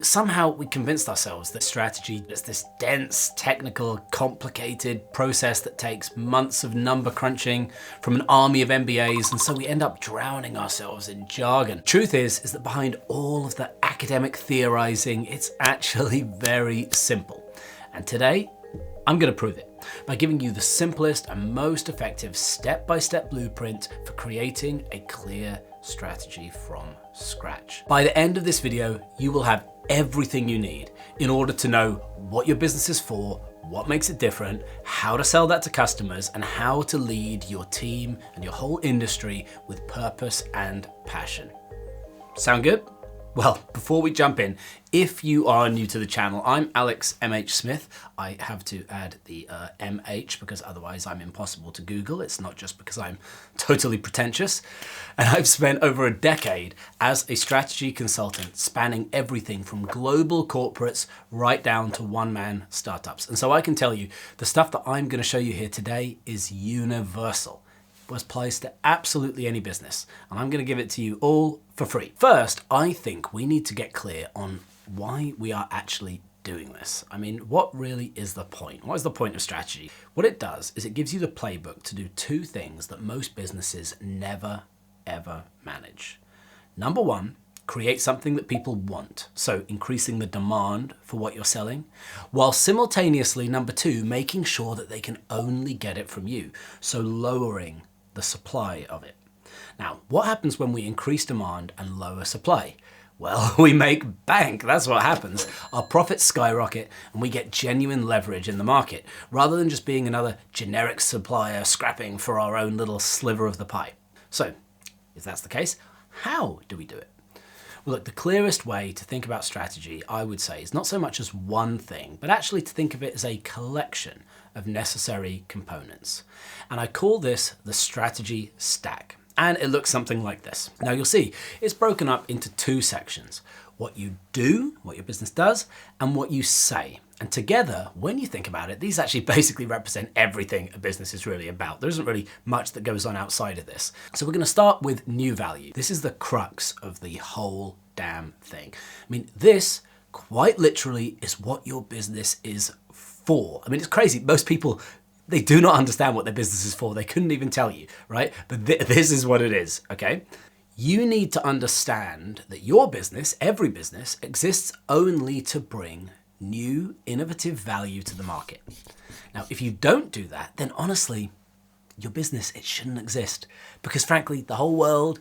Somehow we convinced ourselves that strategy is this dense, technical, complicated process that takes months of number crunching from an army of MBAs, and so we end up drowning ourselves in jargon. Truth is that behind all of the academic theorizing, it's actually very simple. And today, I'm going to prove it by giving you the simplest and most effective step-by-step blueprint for creating a clear strategy from scratch. By the end of this video, you will have everything you need in order to know what your business is for, what makes it different, how to sell that to customers, and how to lead your team and your whole industry with purpose and passion. Sound good? Well, before we jump in, if you are new to the channel, I'm Alex MH Smith. I have to add the MH because otherwise I'm impossible to Google. It's not just because I'm totally pretentious. And I've spent over a decade as a strategy consultant spanning everything from global corporates right down to one-man startups. And so I can tell you the stuff that I'm going to show you here today is universal. Was placed to absolutely any business, and I'm going to give it to you all for free. First, I think we need to get clear on why we are actually doing this. I mean, what really is the point? What is the point of strategy? What it does is it gives you the playbook to do two things that most businesses never, ever manage. Number one, create something that people want, so increasing the demand for what you're selling, while simultaneously, number two, making sure that they can only get it from you, so lowering the supply of it. Now, what happens when we increase demand and lower supply? Well, we make bank. That's what happens. Our profits skyrocket and we get genuine leverage in the market, rather than just being another generic supplier scrapping for our own little sliver of the pie. So, if that's the case, how do we do it? Well, look, the clearest way to think about strategy, I would say, is not so much as one thing, but actually to think of it as a collection of necessary components. And I call this the strategy stack. And it looks something like this. Now you'll see it's broken up into two sections: what you do, what your business does, and what you say. And together, when you think about it, these actually basically represent everything a business is really about. There isn't really much that goes on outside of this. So we're going to start with new value. This is the crux of the whole damn thing. I mean, this quite literally is what your business is for. I mean, it's crazy. Most people, they do not understand what their business is for. They couldn't even tell you, right? But this is what it is, okay? You need to understand that your business, every business, exists only to bring new, innovative value to the market. Now, if you don't do that, then honestly, your business, it shouldn't exist. Because frankly, the whole world,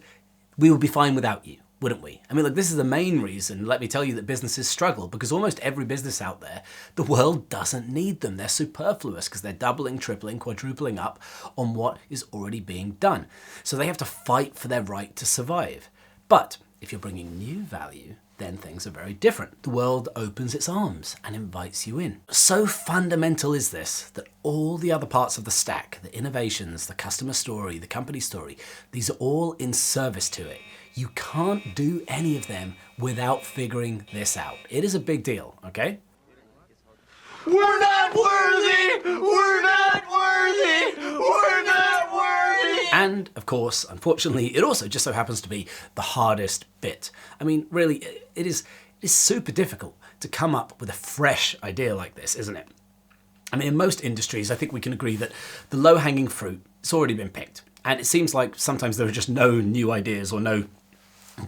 we would be fine without you, wouldn't we? I mean, look, this is the main reason, let me tell you, that businesses struggle, because almost every business out there, the world doesn't need them. They're superfluous because they're doubling, tripling, quadrupling up on what is already being done. So they have to fight for their right to survive. But if you're bringing new value, then things are very different. The world opens its arms and invites you in. So fundamental is this that all the other parts of the stack, the innovations, the customer story, the company story, these are all in service to it. You can't do any of them without figuring this out. It is a big deal, okay? We're not worthy! We're not worthy! We're not worthy! And of course, unfortunately, it also just so happens to be the hardest bit. I mean, really, it is super difficult to come up with a fresh idea like this, isn't it? I mean, in most industries, I think we can agree that the low-hanging fruit, it's already been picked. And it seems like sometimes there are just no new ideas or no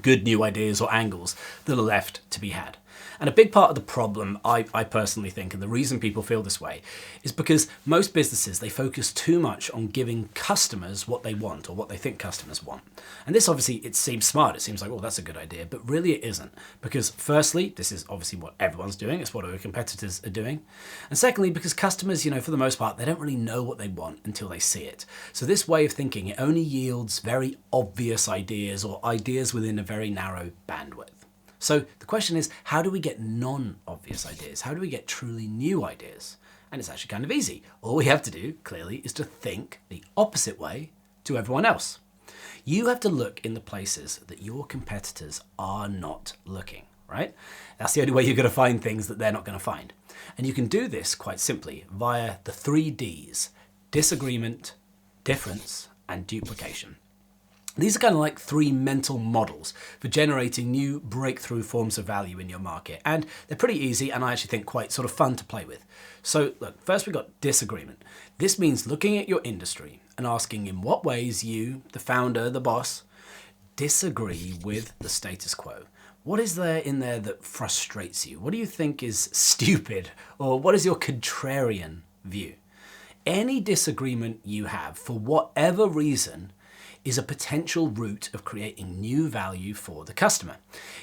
good new ideas or angles that are left to be had. And a big part of the problem, I personally think, and the reason people feel this way, is because most businesses, they focus too much on giving customers what they want or what they think customers want. And this obviously, it seems smart. It seems like, oh, that's a good idea. But really it isn't. Because firstly, this is obviously what everyone's doing. It's what our competitors are doing. And secondly, because customers, for the most part, they don't really know what they want until they see it. So this way of thinking, it only yields very obvious ideas or ideas within a very narrow bandwidth. So the question is, how do we get non-obvious ideas? How do we get truly new ideas? And it's actually kind of easy. All we have to do, clearly, is to think the opposite way to everyone else. You have to look in the places that your competitors are not looking, right? That's the only way you're going to find things that they're not going to find. And you can do this quite simply via the 3 Ds: disagreement, difference, and duplication. These are kind of like 3 mental models for generating new breakthrough forms of value in your market. And they're pretty easy and I actually think quite sort of fun to play with. So look, first we've got disagreement. This means looking at your industry and asking in what ways you, the founder, the boss, disagree with the status quo. What is there in there that frustrates you? What do you think is stupid? Or what is your contrarian view? Any disagreement you have, for whatever reason, is a potential route of creating new value for the customer.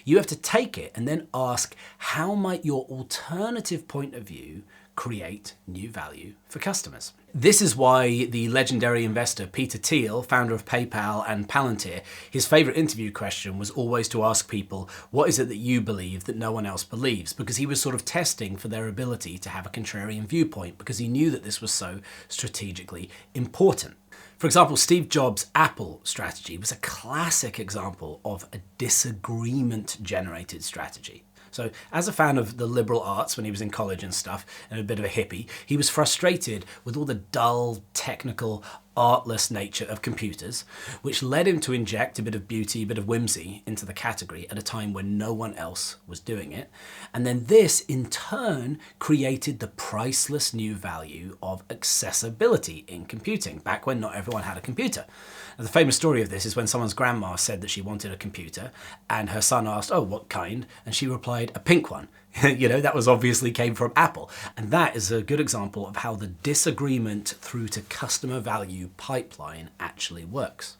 You have to take it and then ask, how might your alternative point of view create new value for customers? This is why the legendary investor Peter Thiel, founder of PayPal and Palantir, his favorite interview question was always to ask people, what is it that you believe that no one else believes? Because he was sort of testing for their ability to have a contrarian viewpoint, because he knew that this was so strategically important. For example, Steve Jobs' Apple strategy was a classic example of a disagreement-generated strategy. So as a fan of the liberal arts when he was in college and stuff, and a bit of a hippie, he was frustrated with all the dull, technical, artless nature of computers, which led him to inject a bit of beauty, a bit of whimsy into the category at a time when no one else was doing it. And then this, in turn, created the priceless new value of accessibility in computing, back when not everyone had a computer. Now, the famous story of this is when someone's grandma said that she wanted a computer, and her son asked, oh, what kind? And she replied, a pink one. You know, that was obviously came from Apple. And that is a good example of how the disagreement through to customer value pipeline actually works.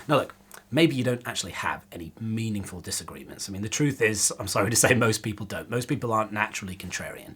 Now look, maybe you don't actually have any meaningful disagreements. I mean, the truth is, I'm sorry to say, most people don't. Most people aren't naturally contrarian.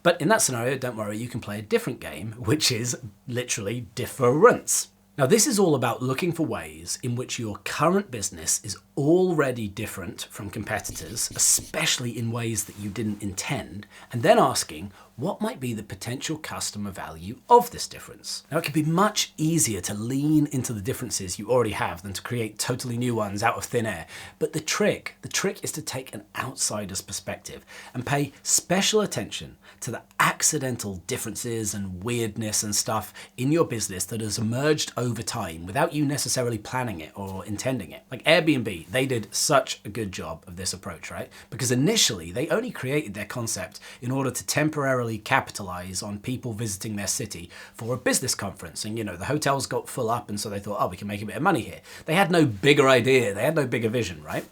But in that scenario, don't worry, you can play a different game, which is literally difference. Now, this is all about looking for ways in which your current business is already different from competitors, especially in ways that you didn't intend, and then asking, what might be the potential customer value of this difference? Now, it can be much easier to lean into the differences you already have than to create totally new ones out of thin air. But the trick is to take an outsider's perspective and pay special attention to the accidental differences and weirdness and stuff in your business that has emerged over time without you necessarily planning it or intending it. Like Airbnb, they did such a good job of this approach, right? Because initially they only created their concept in order to temporarily capitalize on people visiting their city for a business conference. And you know, the hotels got full up, and so they thought, oh, we can make a bit of money here. They had no bigger idea, they had no bigger vision, right?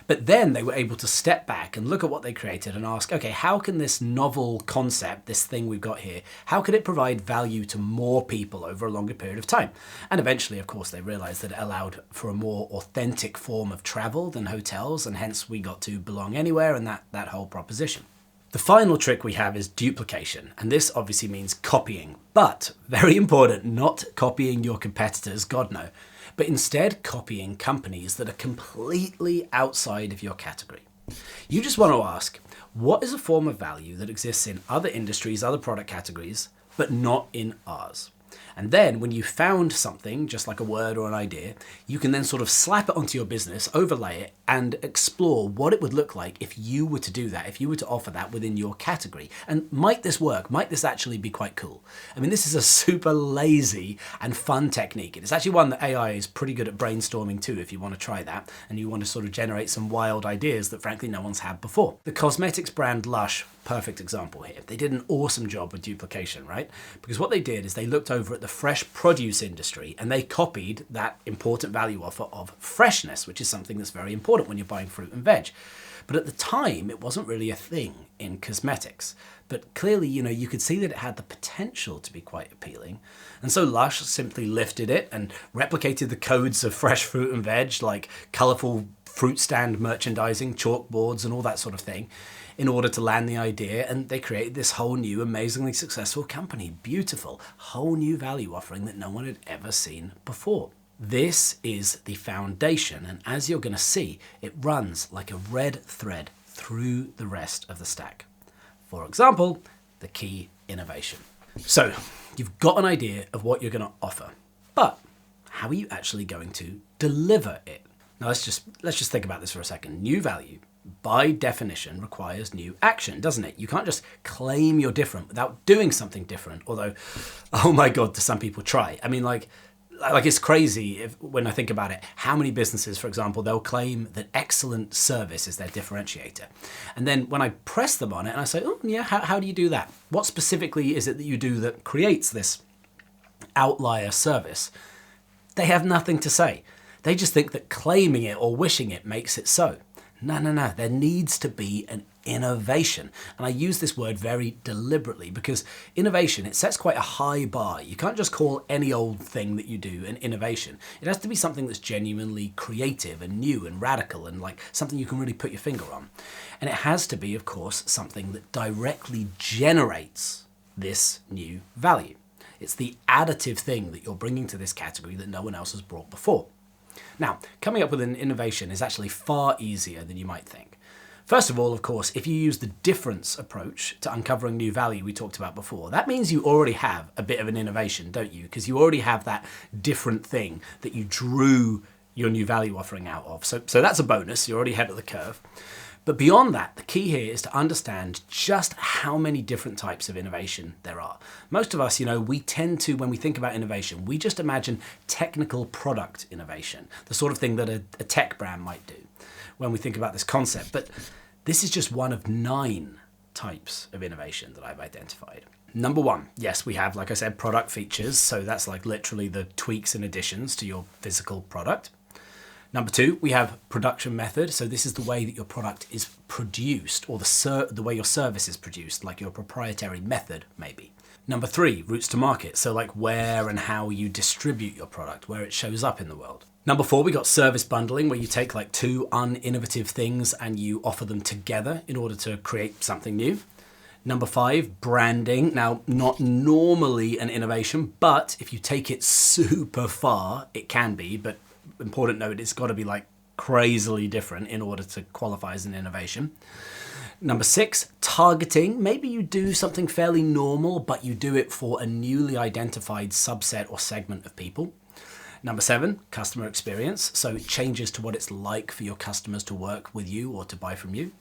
But then they were able to step back and look at what they created and ask, okay, how can this novel concept, this thing we've got here, how could it provide value to more people over a longer period of time? And eventually, of course, they realized that it allowed for a more authentic form of travel than hotels, and hence we got to belong anywhere and that whole proposition. The final trick we have is duplication, and this obviously means copying, but very important, not copying your competitors, God no, but instead copying companies that are completely outside of your category. You just want to ask, what is a form of value that exists in other industries, other product categories, but not in ours? And then when you found something, just like a word or an idea, you can then sort of slap it onto your business, overlay it, and explore what it would look like if you were to do that, if you were to offer that within your category. And might this work? Might this actually be quite cool? I mean, this is a super lazy and fun technique. It's actually one that AI is pretty good at brainstorming too, if you want to try that, and you want to sort of generate some wild ideas that frankly no one's had before. The cosmetics brand Lush, perfect example here. They did an awesome job with duplication, right? Because what they did is they looked over at the fresh produce industry and they copied that important value offer of freshness, which is something that's very important when you're buying fruit and veg. But at the time, it wasn't really a thing in cosmetics. But clearly, you know, you could see that it had the potential to be quite appealing. And so Lush simply lifted it and replicated the codes of fresh fruit and veg, like colorful fruit stand merchandising, chalkboards, and all that sort of thing, in order to land the idea, and they created this whole new, amazingly successful company. Beautiful, whole new value offering that no one had ever seen before. This is the foundation, and as you're going to see, it runs like a red thread through the rest of the stack. For example, the key innovation. So, you've got an idea of what you're going to offer, but how are you actually going to deliver it? Now let's just think about this for a second. New value, by definition, requires new action, doesn't it? You can't just claim you're different without doing something different, although, oh my God, do some people try. I mean, like, Like, it's crazy when I think about it, how many businesses, for example, they'll claim that excellent service is their differentiator. And then when I press them on it and I say, oh yeah, how do you do that? What specifically is it that you do that creates this outlier service? They have nothing to say. They just think that claiming it or wishing it makes it so. No. There needs to be an innovation. And I use this word very deliberately because innovation, it sets quite a high bar. You can't just call any old thing that you do an innovation. It has to be something that's genuinely creative and new and radical and like something you can really put your finger on. And it has to be, of course, something that directly generates this new value. It's the additive thing that you're bringing to this category that no one else has brought before. Now, coming up with an innovation is actually far easier than you might think. First of all, of course, if you use the difference approach to uncovering new value we talked about before, that means you already have a bit of an innovation, don't you? Because you already have that different thing that you drew your new value offering out of. So that's a bonus, you're already ahead of the curve. But beyond that, the key here is to understand just how many different types of innovation there are. Most of us, we tend to, when we think about innovation, we just imagine technical product innovation, the sort of thing that a tech brand might do when we think about this concept. But this is just one of 9 types of innovation that I've identified. Number 1, yes, we have, like I said, product features. So that's like literally the tweaks and additions to your physical product. Number 2, we have production method. So this is the way that your product is produced or the way your service is produced, like your proprietary method maybe. Number 3, routes to market. So like where and how you distribute your product, where it shows up in the world. Number 4, we got service bundling, where you take like 2 uninnovative things and you offer them together in order to create something new. Number 5, branding. Now, not normally an innovation, but if you take it super far, it can be, but important note, it's got to be like crazily different in order to qualify as an innovation. Number 6, targeting. Maybe you do something fairly normal, but you do it for a newly identified subset or segment of people. Number 7, customer experience. So it changes to what it's like for your customers to work with you or to buy from you.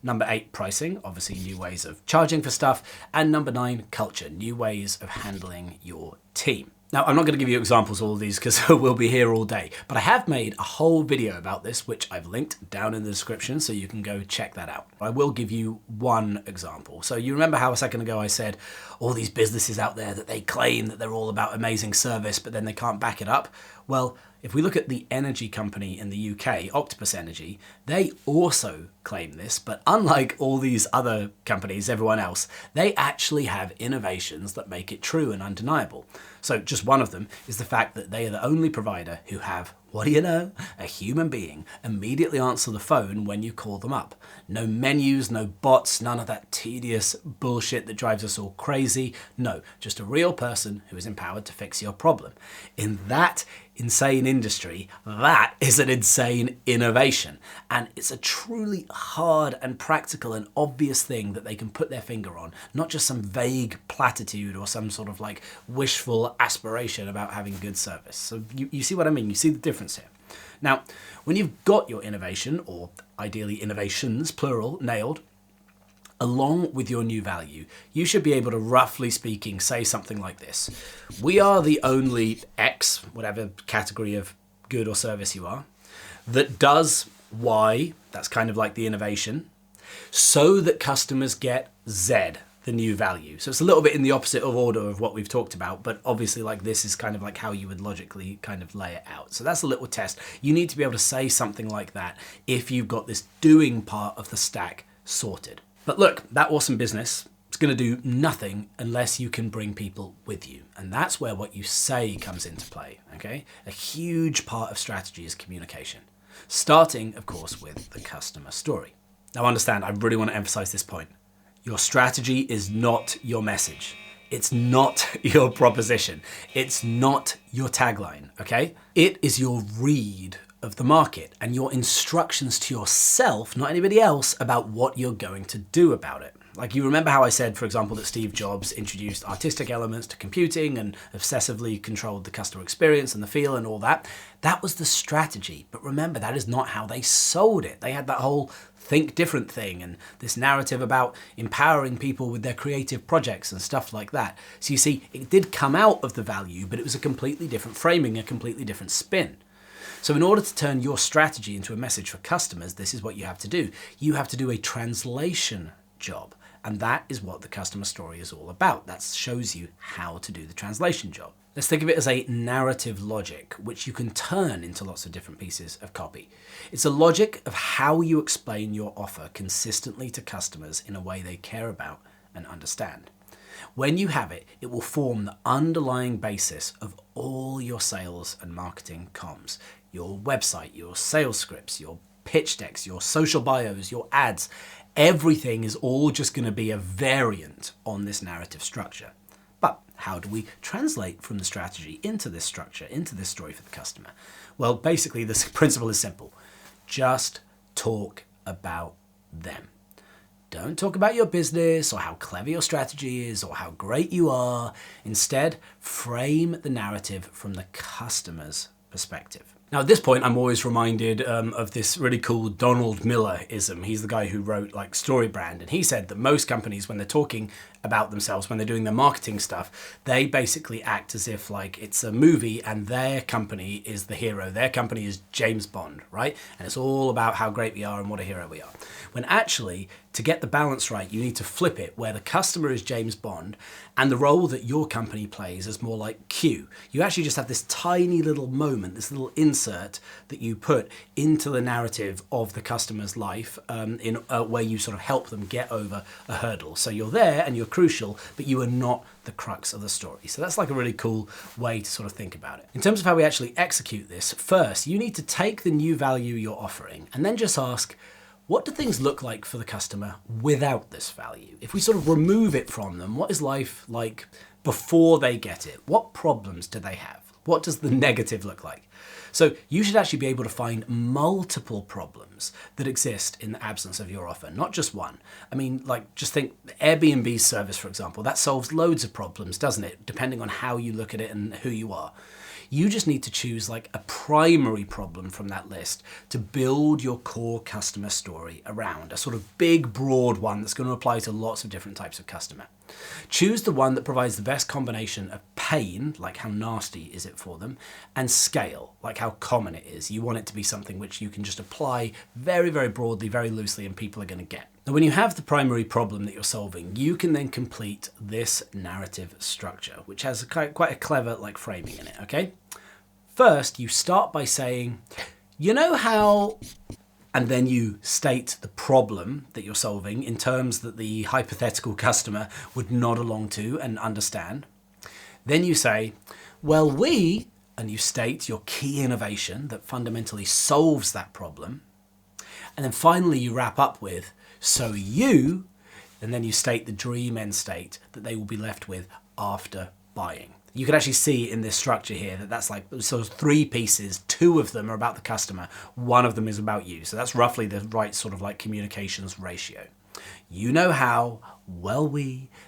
Number 8, pricing. Obviously, new ways of charging for stuff. And number 9, culture. New ways of handling your team. Now, I'm not going to give you examples of all of these because we'll be here all day, but I have made a whole video about this, which I've linked down in the description, so you can go check that out. I will give you one example. So you remember how a second ago I said all these businesses out there that they claim that they're all about amazing service, but then they can't back it up? Well, if we look at the energy company in the UK, Octopus Energy, they also claim this, but unlike all these other companies, everyone else, they actually have innovations that make it true and undeniable. So just one of them is the fact that they are the only provider who have, what do you know, a human being immediately answer the phone when you call them up. No menus, no bots, none of that tedious bullshit that drives us all crazy. No, just a real person who is empowered to fix your problem. In that insane industry, that is an insane innovation. And it's a truly hard and practical and obvious thing that they can put their finger on, not just some vague platitude or some sort of like wishful aspiration about having good service. So you see what I mean? You see the difference here. Now, when you've got your innovation, or ideally innovations, plural, nailed, along with your new value, you should be able to, roughly speaking, say something like this. We are the only X, whatever category of good or service you are, that does Y, that's kind of like the innovation, so that customers get Z, the new value. So it's a little bit in the opposite of order of what we've talked about, but obviously like this is kind of like how you would logically kind of lay it out. So that's a little test. You need to be able to say something like that if you've got this doing part of the stack sorted. But look, that awesome business is going to do nothing unless you can bring people with you. And that's where what you say comes into play, okay? A huge part of strategy is communication, starting, of course, with the customer story. Now understand, I really want to emphasize this point. Your strategy is not your message. It's not your proposition. It's not your tagline, okay? It is your read of the market and your instructions to yourself, not anybody else, about what you're going to do about it. Like, you remember how I said, for example, that Steve Jobs introduced artistic elements to computing and obsessively controlled the customer experience and the feel and all that? That was the strategy. But remember, that is not how they sold it. They had that whole think different thing and this narrative about empowering people with their creative projects and stuff like that. So you see, it did come out of the value, but it was a completely different framing, a completely different spin. So in order to turn your strategy into a message for customers, this is what you have to do. You have to do a translation job. And that is what the customer story is all about. That shows you how to do the translation job. Let's think of it as a narrative logic, which you can turn into lots of different pieces of copy. It's a logic of how you explain your offer consistently to customers in a way they care about and understand. When you have it, it will form the underlying basis of all your sales and marketing comms. Your website, your sales scripts, your pitch decks, your social bios, your ads. Everything is all just going to be a variant on this narrative structure. But how do we translate from the strategy into this structure, into this story for the customer? Well, basically, this principle is simple. Just talk about them. Don't talk about your business or how clever your strategy is or how great you are. Instead, frame the narrative from the customer's perspective. Now, at this point, I'm always reminded of this really cool Donald Miller-ism. He's the guy who wrote like StoryBrand, and he said that most companies, when they're talking about themselves, when they're doing their marketing stuff, they basically act as if like it's a movie and their company is the hero. Their company is James Bond, right? And it's all about how great we are and what a hero we are. When actually, to get the balance right, you need to flip it where the customer is James Bond and the role that your company plays is more like Q. You actually just have this tiny little moment, this little insert that you put into the narrative of the customer's life in a way you sort of help them get over a hurdle. So you're there and you're crucial, but you are not the crux of the story. So that's like a really cool way to sort of think about it. In terms of how we actually execute this, first, you need to take the new value you're offering and then just ask, what do things look like for the customer without this value? If we sort of remove it from them, what is life like before they get it? What problems do they have? What does the negative look like? So you should actually be able to find multiple problems that exist in the absence of your offer, not just one. I mean, like, just think Airbnb's service, for example, that solves loads of problems, doesn't it? Depending on how you look at it and who you are. You just need to choose like a primary problem from that list to build your core customer story around, a sort of big, broad one that's going to apply to lots of different types of customer. Choose the one that provides the best combination of pain, like how nasty is it for them, and scale, like how common it is. You want it to be something which you can just apply very, very broadly, very loosely, and people are going to get. Now, when you have the primary problem that you're solving, you can then complete this narrative structure, which has quite a clever like framing in it, okay? First, you start by saying, you know how, and then you state the problem that you're solving in terms that the hypothetical customer would nod along to and understand. Then you say, well, and you state your key innovation that fundamentally solves that problem. And then finally you wrap up with, so you, and then you state the dream end state that they will be left with after buying. You can actually see in this structure here that that's like sort of 3 pieces. 2 of them are about the customer. 1 of them is about you. So that's roughly the right sort of like communications ratio. You know how, well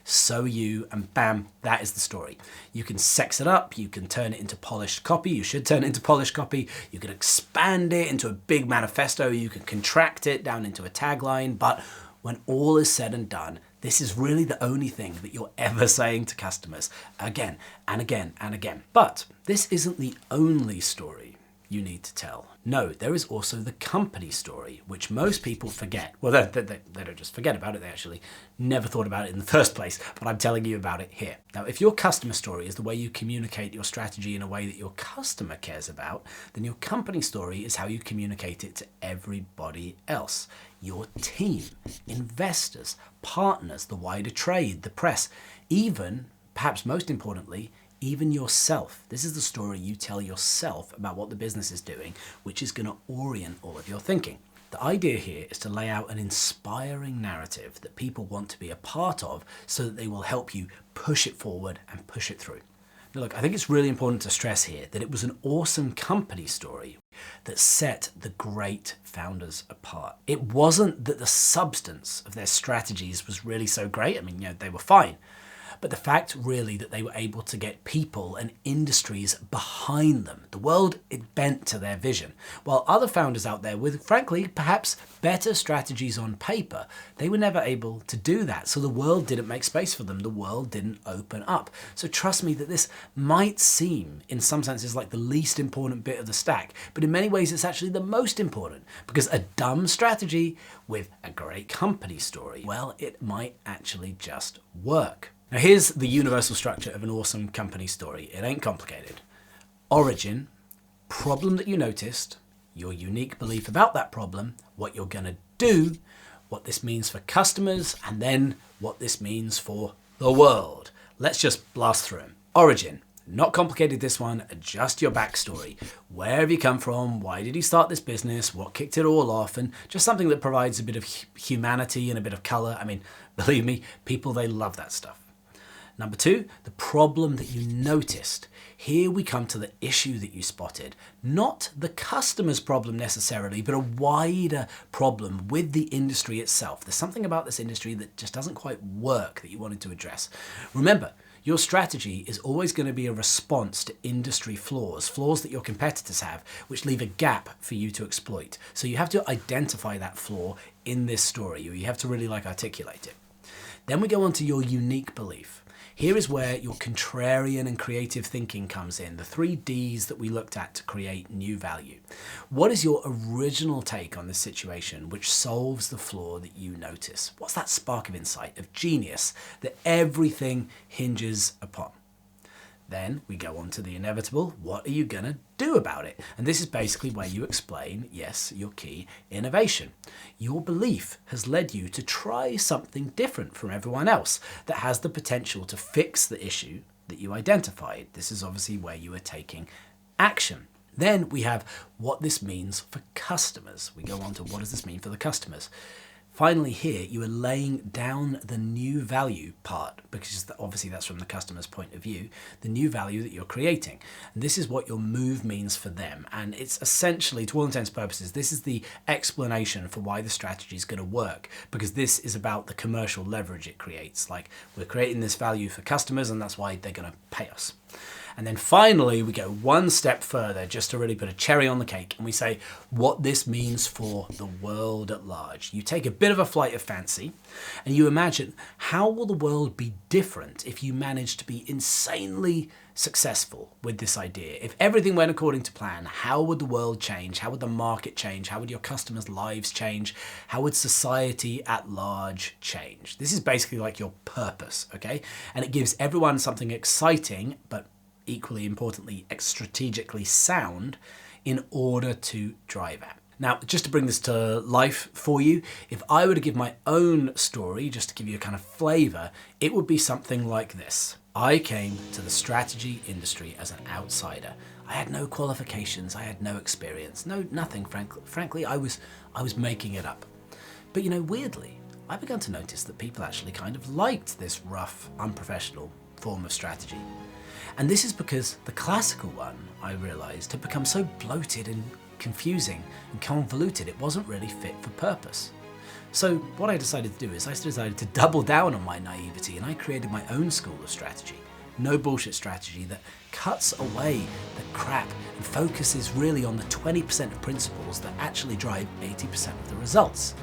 so you, and bam, that is the story. You can sex it up, you can turn it into polished copy, you should turn it into polished copy, you can expand it into a big manifesto, you can contract it down into a tagline, but when all is said and done, this is really the only thing that you're ever saying to customers again and again and again. But this isn't the only story you need to tell. No, there is also the company story, which most people forget. Well, they don't just forget about it, they actually never thought about it in the first place, but I'm telling you about it here. Now, if your customer story is the way you communicate your strategy in a way that your customer cares about, then your company story is how you communicate it to everybody else. Your team, investors, partners, the wider trade, the press, even, perhaps most importantly, even yourself. This is the story you tell yourself about what the business is doing, which is going to orient all of your thinking. The idea here is to lay out an inspiring narrative that people want to be a part of so that they will help you push it forward and push it through. Now look, I think it's really important to stress here that it was an awesome company story that set the great founders apart. It wasn't that the substance of their strategies was really so great. I mean, they were fine. But the fact really that they were able to get people and industries behind them. The world, it bent to their vision. While other founders out there with, frankly, perhaps better strategies on paper, they were never able to do that. So the world didn't make space for them. The world didn't open up. So trust me that this might seem, in some senses, like the least important bit of the stack. But in many ways, it's actually the most important. Because a dumb strategy with a great company story, well, it might actually just work. Now here's the universal structure of an awesome company story. It ain't complicated. Origin, problem that you noticed, your unique belief about that problem, what you're gonna do, what this means for customers, and then what this means for the world. Let's just blast through them. Origin, not complicated this one, just your backstory. Where have you come from? Why did you start this business? What kicked it all off? And just something that provides a bit of humanity and a bit of color. I mean, believe me, people, they love that stuff. Number two, the problem that you noticed. Here we come to the issue that you spotted. Not the customer's problem necessarily, but a wider problem with the industry itself. There's something about this industry that just doesn't quite work that you wanted to address. Remember, your strategy is always going to be a response to industry flaws that your competitors have, which leave a gap for you to exploit. So you have to identify that flaw in this story. You have to really articulate it. Then we go on to your unique belief. Here is where your contrarian and creative thinking comes in, the 3 Ds that we looked at to create new value. What is your original take on this situation which solves the flaw that you notice? What's that spark of insight, of genius that everything hinges upon? Then we go on to the inevitable, what are you gonna do about it? And this is basically where you explain, yes, your key innovation. Your belief has led you to try something different from everyone else that has the potential to fix the issue that you identified. This is obviously where you are taking action. Then we have what this means for customers. We go on to what does this mean for the customers? Finally here, you are laying down the new value part, because obviously that's from the customer's point of view, the new value that you're creating. And this is what your move means for them. And it's essentially, to all intents and purposes, this is the explanation for why the strategy is going to work, because this is about the commercial leverage it creates. Like, we're creating this value for customers, and that's why they're going to pay us. And then finally, we go one step further just to really put a cherry on the cake, and we say what this means for the world at large. You take a bit of a flight of fancy and you imagine, how will the world be different if you manage to be insanely successful with this idea? If everything went according to plan, how would the world change? How would the market change? How would your customers' lives change? How would society at large change? This is basically like your purpose, okay? And it gives everyone something exciting, but equally importantly, strategically sound in order to drive at. Now, just to bring this to life for you, if I were to give my own story, just to give you a kind of flavor, it would be something like this. I came to the strategy industry as an outsider. I had no qualifications, I had no experience, nothing, frankly, I was making it up. But weirdly, I began to notice that people actually kind of liked this rough, unprofessional form of strategy. And this is because the classical one, I realized, had become so bloated and confusing and convoluted, it wasn't really fit for purpose. So what I decided to do is I decided to double down on my naivety, and I created my own school of strategy. No bullshit strategy that cuts away the crap and focuses really on the 20% of principles that actually drive 80% of the results.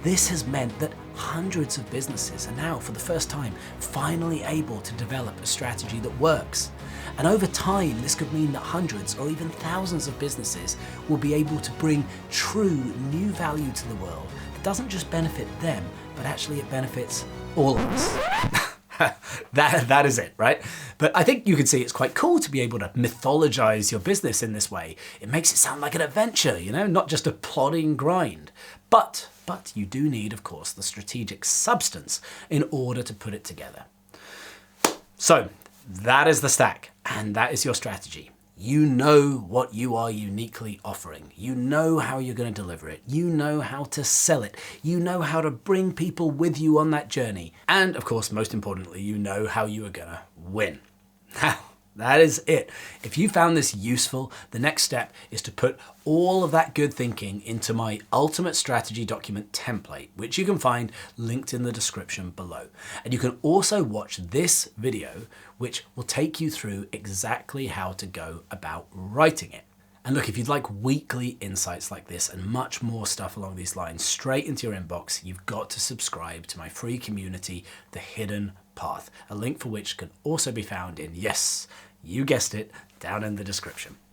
This has meant that hundreds of businesses are now, for the first time, finally able to develop a strategy that works. And over time, this could mean that hundreds or even thousands of businesses will be able to bring true new value to the world that doesn't just benefit them, but actually it benefits all of us. That is it, right? But I think you can see it's quite cool to be able to mythologize your business in this way. It makes it sound like an adventure, not just a plodding grind. But you do need, of course, the strategic substance in order to put it together. So that is the stack, and that is your strategy. You know what you are uniquely offering. You know how you're going to deliver it. You know how to sell it. You know how to bring people with you on that journey. And of course, most importantly, you know how you are going to win. Now, That is it. If you found this useful, the next step is to put all of that good thinking into my ultimate strategy document template, which you can find linked in the description below. And you can also watch this video, which will take you through exactly how to go about writing it. And look, if you'd like weekly insights like this and much more stuff along these lines straight into your inbox, you've got to subscribe to my free community, The Hidden Path, a link for which can also be found in, yes, you guessed it, down in the description.